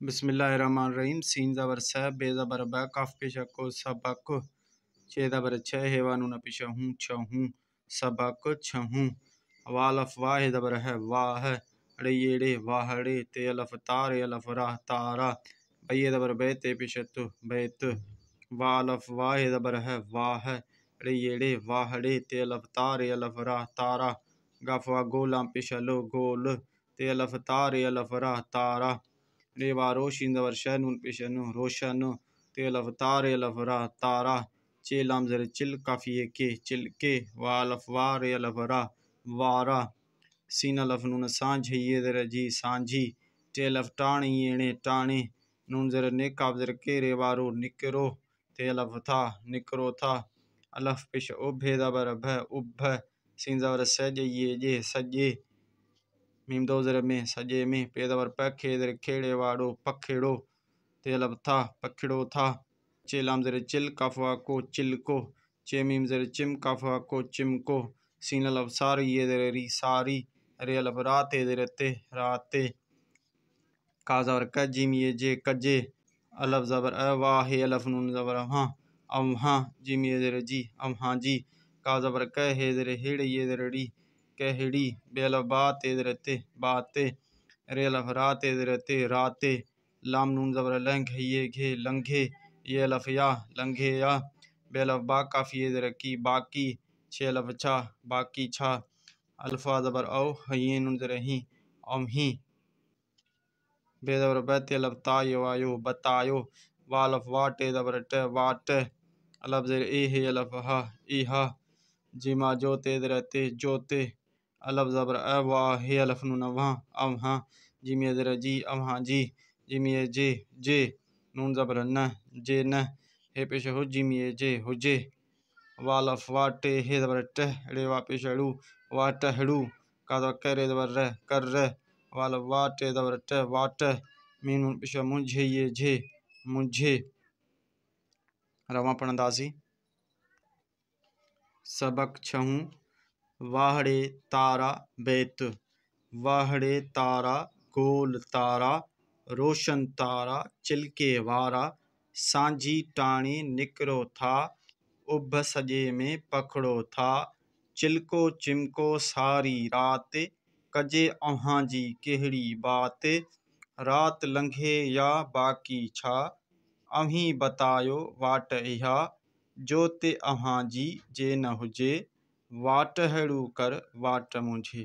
بسم اللہ الرحمن الرحیم سین زبر س بے زبر ب کاف پیش کو سبق چھ زبر چھ حیوانون پیش ہوں چھہوں سبق چھہوں والف واہ زبر ہے واہ ڑے واہڑے تے الف تار الف راہ تارا بے زبر بیت پیش تو بیت والف واہ زبر ہے واہ ڑے واہڑے تے الف تار الف راہ تارا گفوا گولام پیش لو گول تے الف تار الف راہ تارا ریوا روشین زبر شہ نون پیش نو روشن تے الف تار الف راہ تارا چے لام زر چل کافیے کے چل کے والف وار الف راہ وارا سین الف نون سانجھ یہ زر جی سانجھی تے الف ٹانے ینے ٹانے نون زر نک کاف زر کے ریوارو نکرو تے الف تھا نکرو تھا الف پیش اب زبر بھ اب سین زبر سج یہ جے سجے میم دو زر میں سجے میں پے زبر پکھے زر کھیڑے واڑو پکھیڑو تے الف تھا پکھڑو تھا چے لام زر چل کافوا کو چل کو چے میم زر چم کافوا کو چم کو سین الف ساری یہ زر ری ساری رے الف راتے زر تے راتے کا زبر کجیم یہ جے کجے الف زبر واہ الف نون زبر ہاں امہاں جیم یہ زر جی امہاں جی کا زبر کہ زر ہڑ یہ زر ڑی کہڑی بے الف بات زر تے باتے رے الف راتے زر تے راتے لام نون زبر لنگ یہ گھے لنگھے یہ الف یا لنگھے یا بے الف با کاف یہ زر کی باقی چھ الف چھا باقی چھا الفا زبر او یہ نون زر ہی امہی بے زبر بیت الف تایو آیو بتایو والف واٹے زبر ٹ واٹ الف زر اے ہے الف ہا ایہا جیما جوتے زر تے جوتے الف زبر واہ ہے الف نون وہاں امہاں جیم یہ زر جی امہاں جی جیم یہ جے جے نون زبر نہ جے نہ ہے پیش ہو جیم یہ جے ہجے والف واٹے ہے زبر ٹہ ڑے وا پیش ڑو واٹہڑو کا زبر کرے زبر رہ کر رہ والف واٹے زبر ٹہ واٹہ میم نون پیش مجھے یہ جھے مجھے رواں پڑھنداسی سبق چھہوں واہڑے تارا بیت واہڑے تارا گول تارا روشن تارا چلکے وارا سانجھی ٹانے نکرو تھا اب سجے میں پکھڑو تھا چلکو چمکو ساری رات کجے امہاں جی کہڑی بات رات لنگھے یا باقی چھا امہی بتایو واٹ ایہا جوتے امہاں جی جے نہ ہجے واٹہڑو کر واٹ مجھے